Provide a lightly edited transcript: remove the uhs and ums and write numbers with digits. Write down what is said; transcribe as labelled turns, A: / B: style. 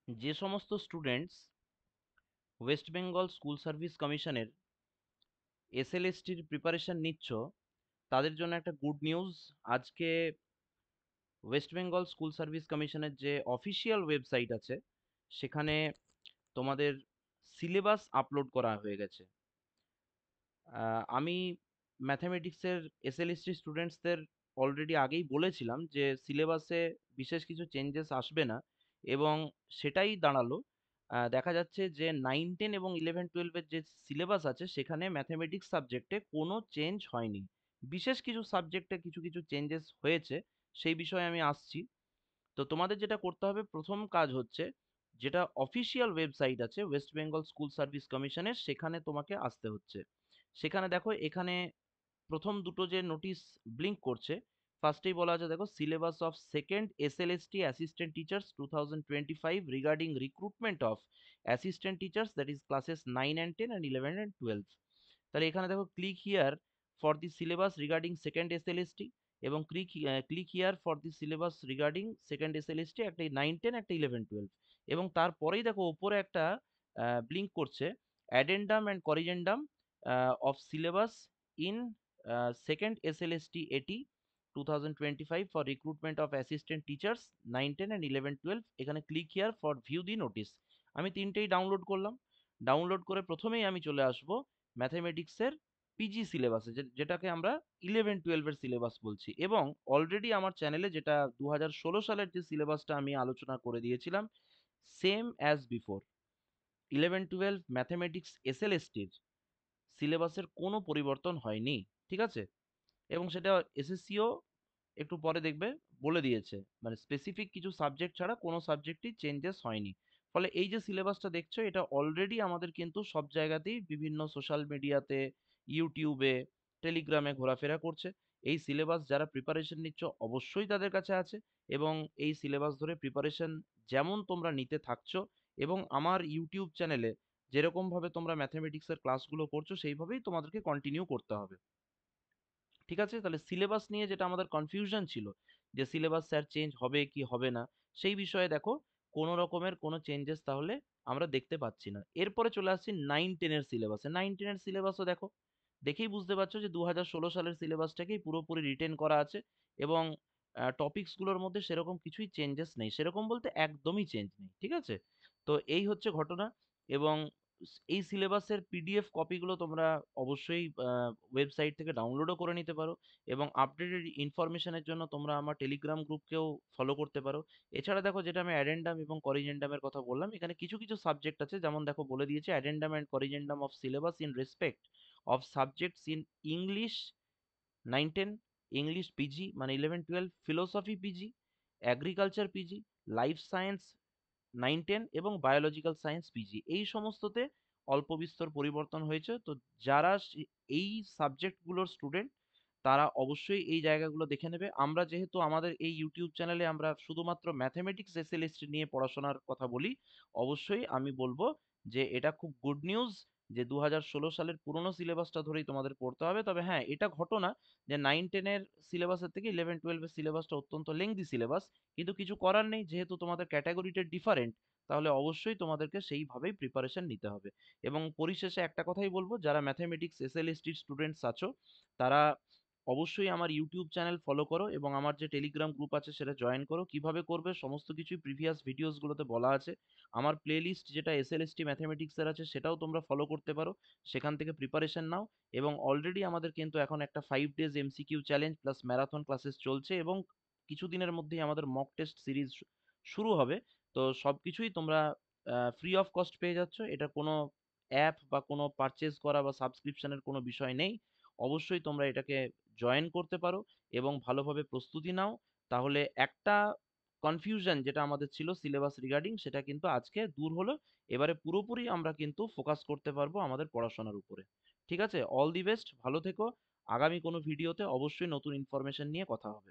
A: যে সমস্ত students West Bengal school service কমিশনের এসএলএসটির প্রিপারেশন নিচ্ছ তাদের জন্য একটা গুড নিউজ। আজকে ওয়েস্ট বেঙ্গল স্কুল সার্ভিস কমিশনের যে অফিসিয়াল ওয়েবসাইট আছে সেখানে তোমাদের সিলেবাস আপলোড করা হয়ে গেছে। আমি ম্যাথামেটিক্সের এসএলএসটি স্টুডেন্টসদের অলরেডি আগেই বলেছিলাম যে সিলেবাসে বিশেষ কিছু চেঞ্জেস আসবে না, এবং সেটাই দাঁড়ালো। দেখা যাচ্ছে যে 9, 10 এবং 11, 12-এর যে সিলেবাস আছে সেখানে ম্যাথামেটিক্স সাবজেক্টে কোনো চেঞ্জ হয়নি। বিশেষ কিছু সাবজেক্টে কিছু কিছু চেঞ্জেস হয়েছে, সেই বিষয়ে আমি আসছি। তো তোমাদের যেটা করতে হবে, প্রথম কাজ হচ্ছে যেটা অফিসিয়াল ওয়েবসাইট আছে ওয়েস্ট বেঙ্গল স্কুল সার্ভিস কমিশনের, সেখানে তোমাকে আসতে হচ্ছে। সেখানে দেখো, এখানে প্রথম দুটো যে নোটিশ ব্লিঙ্ক করছে, ফার্স্টেই বলা আছে দেখো, syllabus of second SLST assistant teachers 2025 regarding recruitment of assistant teachers, that is classes 9 and 10 and 11 and 12। তাহলে এখানে দেখো, click here for the syllabus regarding second SLST, এবং click here for the syllabus regarding second SLST, একটা 9, 10 একটা 11, 12। এবং তারপরেই দেখো ওপরে একটা ব্লিঙ্ক করছে, addendum and corrigendum of syllabus in second SLST এটি 2025 for recruitment of assistant teachers 9, 10 and 11, 12। এখানে click here for view the notice. আমি তিনটেই ডাউনলোড করলাম। ডাউনলোড করে প্রথমেই আমি চলে আসবো ম্যাথামেটিক্সের পিজি সিলেবাসে, যেটাকে আমরা 11, 12-এর সিলেবাস বলছি। এবং অলরেডি আমার চ্যানেলে যেটা 2016 সালের যে সিলেবাসটা আমি আলোচনা করে দিয়েছিলাম, সেম অ্যাজ বিফোর 11, 12 ম্যাথামেটিক্স এসএলএসটির সিলেবাসের কোনো পরিবর্তন হয়নি। ঠিক আছে? এবং সেটা এসএসসিও একটু পরে দেখবে বলে দিয়েছে, মানে স্পেসিফিক কিছু সাবজেক্ট ছাড়া কোনো সাবজেক্টই চেঞ্জেস হয়নি। ফলে এই যে সিলেবাসটা দেখছো, এটা অলরেডি আমাদের কিন্তু সব জায়গাতেই বিভিন্ন সোশ্যাল মিডিয়াতে, ইউটিউবে, টেলিগ্রামে ঘোরাফেরা করছে। এই সিলেবাস যারা প্রিপারেশন নিচ্ছ অবশ্যই তাদের কাছে আছে, এবং এই সিলেবাস ধরে প্রিপারেশন যেমন তোমরা নিতে থাকছো, এবং আমার ইউটিউব চ্যানেলে যেরকমভাবে তোমরা ম্যাথামেটিক্সের ক্লাসগুলো করছো সেইভাবেই তোমাদেরকে কন্টিনিউ করতে হবে। ঠিক আছে? তাহলে সিলেবাস নিয়ে যেটা আমাদের কনফিউশন ছিল, যে সিলেবাস স্যার চেঞ্জ হবে কি হবে না, সেই বিষয়ে দেখো কোনো রকমের কোনো চেঞ্জেস তাহলে আমরা দেখতে পাচ্ছি না। এরপরে চলে আসছি 9, 10-এর সিলেবাসে। 9, 10-এর সিলেবাসও দেখো, দেখেই বুঝতে পারছো যে 2016 সালের সিলেবাসটাকেই পুরোপুরি রিটেন করা আছে, এবং টপিকসগুলোর মধ্যে সেরকম কিছুই চেঞ্জেস নেই। সেরকম বলতে একদমই চেঞ্জ নেই। ঠিক আছে? তো এই হচ্ছে ঘটনা। এবং এই সিলেবাসের পিডিএফ কপিগুলো তোমরা অবশ্যই ওয়েবসাইট থেকে ডাউনলোডও করে নিতে পারো, এবং আপডেটেড ইনফরমেশনের জন্য তোমরা আমার টেলিগ্রাম গ্রুপকেও ফলো করতে পারো। এছাড়া দেখো, যেটা আমি অ্যাডেন্ডাম এবং করিজেন্ডামের কথা বললাম, এখানে কিছু কিছু সাবজেক্ট আছে, যেমন দেখো বলে দিয়েছে, addendum and corrigendum of syllabus in respect of subjects in English 9, 10, English PG মানে 11, 12, philosophy PG, agriculture PG, life science 9, 10 এবং বায়োলজিক্যাল সায়েন্স পিজি, এই সমস্ততে অল্প বিস্তর পরিবর্তন হয়েছে। তো যারা এই সাবজেক্টগুলোর স্টুডেন্ট, তারা অবশ্যই এই জায়গাগুলো দেখে নেবে। আমরা যেহেতু আমাদের এই ইউটিউব চ্যানেলে আমরা শুধুমাত্র ম্যাথমেটিক্স এসএলএসটি নিয়ে পড়াশোনার কথা বলি, অবশ্যই আমি বলবো যে এটা খুব গুড নিউজ যে 2016 সালের পুরনো সিলেবাসটা ধরেই তোমাদের পড়তে হবে। তবে হ্যাঁ, এটা ঘটনা যে 9, 10-এর সিলেবাসের থেকে 11, 12-এর সিলেবাসটা অত্যন্ত লেংদি সিলেবাস, কিন্তু কিছু করার নেই, যেহেতু তোমাদের ক্যাটাগরিটা ডিফারেন্ট, তাহলে অবশ্যই তোমাদেরকে সেইভাবেই প্রিপারেশন নিতে হবে। এবং পরিশেষে একটা কথাই বলবো, যারা ম্যাথামেটিক্স এসএলএসটির স্টুডেন্টস আছো, তারা অবশ্যই আমার ইউটিউব চ্যানেল ফলো করো, এবং আমার যে টেলিগ্রাম গ্রুপ আছে সেটা জয়েন করো। কিভাবে করবে সমস্ত কিছুই প্রিভিয়াস ভিডিওসগুলোতে বলা আছে। আমার প্লেলিস্ট যেটা এসএলএসটি ম্যাথামেটিক্সের আছে সেটাও তোমরা ফলো করতে পারো, সেখান থেকে প্রিপারেশন নাও। এবং অলরেডি আমাদের কিন্তু এখন একটা 5 days MCQ challenge plus marathon classes চলছে, এবং কিছুদিনের মধ্যেই আমাদের মক টেস্ট সিরিজ শুরু হবে। তো সবকিছুই তোমরা ফ্রি অফ কস্ট পেয়ে যাচ্ছ। এটা কোনো অ্যাপ বা কোনো পারচেজ করা বা সাবস্ক্রিপশনের কোনো বিষয় নেই। অবশ্যই তোমরা এটাকে জয়েন করতে পারো এবং ভালোভাবে প্রস্তুতি নাও। তাহলে একটা কনফিউশন যেটা আমাদের ছিল সিলেবাস রিগার্ডিং, সেটা কিন্তু আজকে দূর হলো। এবারে পুরোপুরি আমরা কিন্তু ফোকাস করতে পারবো আমাদের পড়াশোনার উপরে। ঠিক আছে? অল দি বেস্ট, ভালো থেকো। আগামী কোনো ভিডিওতে অবশ্যই নতুন ইনফরমেশন নিয়ে কথা হবে।